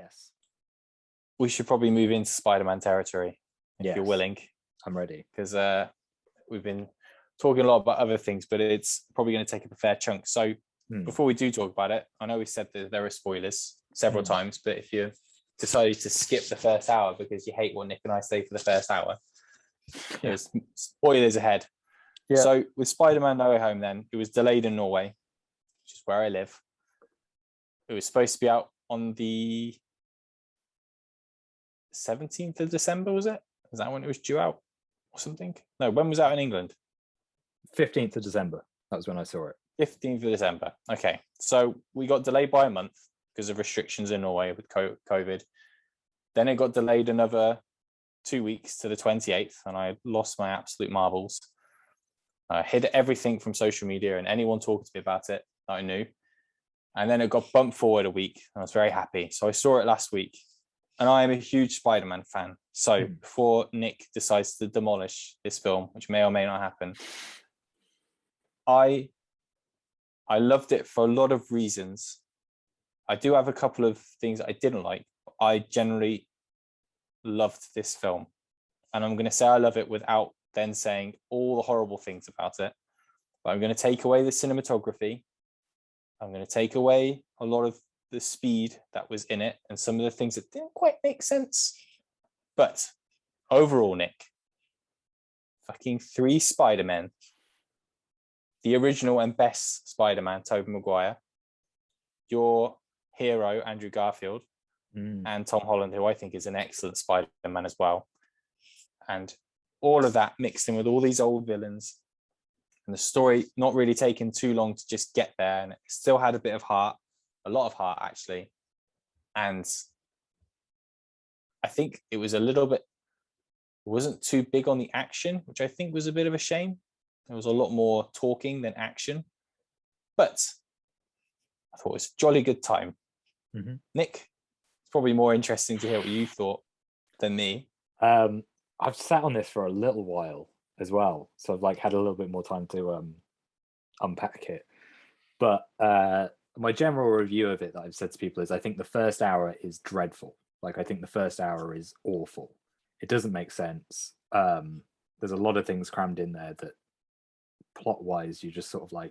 Yes. We should probably move into Spider-Man territory if you're willing. I'm ready. Because we've been talking a lot about other things, but it's probably going to take up a fair chunk. So before we do talk about it, I know we said that there are spoilers several times, but if you decided to skip the first hour because you hate what Nick and I say for the first hour, there's spoilers ahead. Yeah. So with Spider-Man No Way Home, then it was delayed in Norway, which is where I live. It was supposed to be out on the 17th of December, was it? Is that when it was due out or something? No, when was it out in England? 15th of December. That was when I saw it. 15th of December. Okay. So we got delayed by a month because of restrictions in Norway with COVID. Then it got delayed another 2 weeks to the 28th, and I lost my absolute marbles. I hid everything from social media and anyone talking to me about it that I knew. And then it got bumped forward a week, and I was very happy. So I saw it last week, and I am a huge Spider-Man fan. So before Nick decides to demolish this film, which may or may not happen, I loved it for a lot of reasons. I do have a couple of things I didn't like. I generally loved this film. And I'm going to say I love it without then saying all the horrible things about it. But I'm going to take away the cinematography. I'm going to take away a lot of the speed that was in it and some of the things that didn't quite make sense. But overall, Nick, fucking 3 Spider-Men. The original and best Spider-Man, Tobey Maguire. Your hero, Andrew Garfield. And Tom Holland, who I think is an excellent Spider-Man as well. And all of that mixed in with all these old villains. And the story not really taking too long to just get there. And it still had a bit of heart. A lot of heart, actually. And I think it was a little bit... It wasn't too big on the action, which I think was a bit of a shame. There was a lot more talking than action. But I thought it was a jolly good time. Nick, it's probably more interesting to hear what you thought than me. I've sat on this for a little while as well. So I've had a little bit more time to unpack it. But my general review of it that I've said to people is I think the first hour is dreadful. I think the first hour is awful. It doesn't make sense. There's a lot of things crammed in there that plot-wise you're just sort of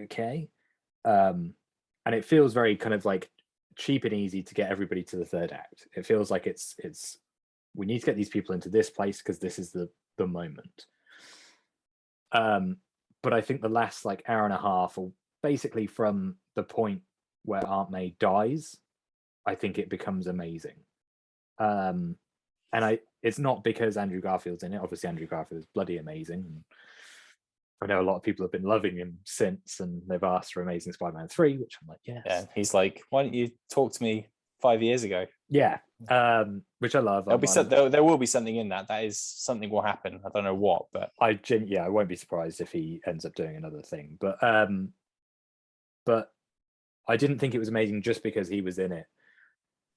okay. And it feels very kind of cheap and easy to get everybody to the third act. It feels like it's we need to get these people into this place because this is the moment. But I think the last hour and a half, or basically from the point where Aunt May dies, I think it becomes amazing. And it's not because Andrew Garfield's in it. Obviously, Andrew Garfield is bloody amazing. And I know a lot of people have been loving him since, and they've asked for Amazing Spider-Man 3, which I'm yes. Yeah, he's like, why didn't you talk to me 5 years ago? Yeah, which I love. There will be something in that. That is something will happen. I don't know what, but I won't be surprised if he ends up doing another thing. But I didn't think it was amazing just because he was in it.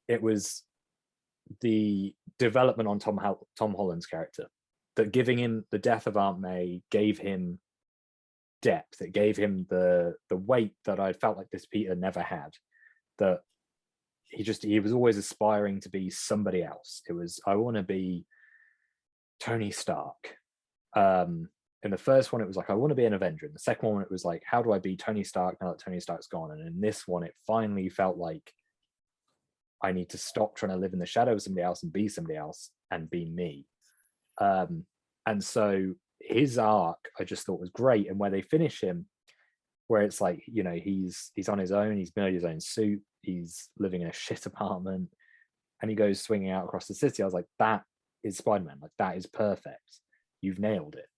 It was the development on Tom Holland's character, that giving him the death of Aunt May gave him depth. It gave him the weight that I felt like this Peter never had. That he was always aspiring to be somebody else. It was, I want to be Tony Stark. In the first one, it was I want to be an Avenger. In the second one, it was how do I be Tony Stark now that Tony Stark's gone? And in this one, it finally felt like I need to stop trying to live in the shadow of somebody else and be somebody else and be me. And so his arc, I just thought was great. And where they finish him, where it's he's on his own, he's made his own suit, he's living in a shit apartment, and he goes swinging out across the city. I was like, that is Spider-Man. That is perfect. You've nailed it.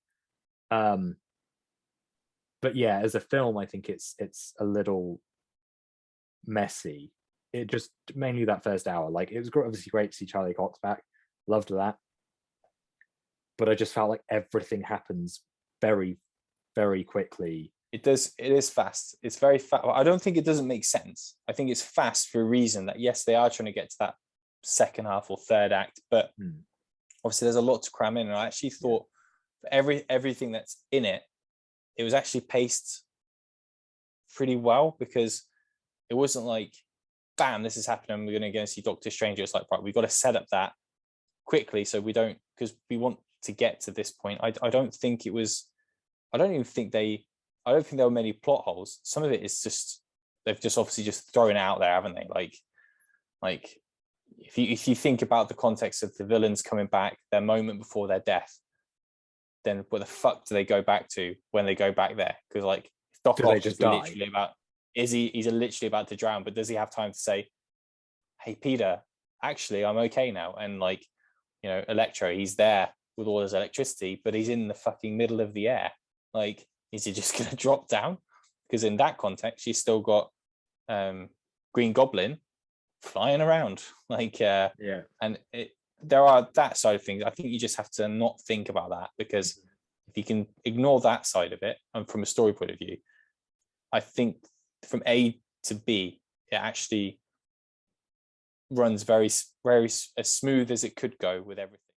But yeah, as a film, I think it's a little messy. It just mainly that first hour. It was obviously great to see Charlie Cox back. Loved that. But I just felt like everything happens very, very quickly. It does. It is fast. It's very fast. I don't think it doesn't make sense. I think it's fast for a reason that, yes, they are trying to get to that second half or third act, but obviously there's a lot to cram in. And I actually thought for everything that's in it, it was actually paced pretty well, because it wasn't bam, this is happening, we're going to go and see Doctor Strange. It's like, right, we've got to set up that quickly so we don't, because we want to get to this point. I don't think it was, I don't think there were many plot holes. Some of it is just, they've just obviously just thrown it out there, haven't they? Like if you think about the context of the villains coming back, their moment before their death, then what the fuck do they go back to when they go back there? Because like Doc Ock is literally about, he's literally about to drown, but does he have time to say, hey Peter, actually I'm okay now? And like, you know, Electro, he's there with all his electricity, but he's in the fucking middle of the air. Like, is he just gonna drop down? Because in that context, you've still got Green Goblin flying around. Like, and there are that side of things. I think you just have to not think about that, because if you can ignore that side of it, and from a story point of view, I think from A to B, it actually runs very, very as smooth as it could go with everything.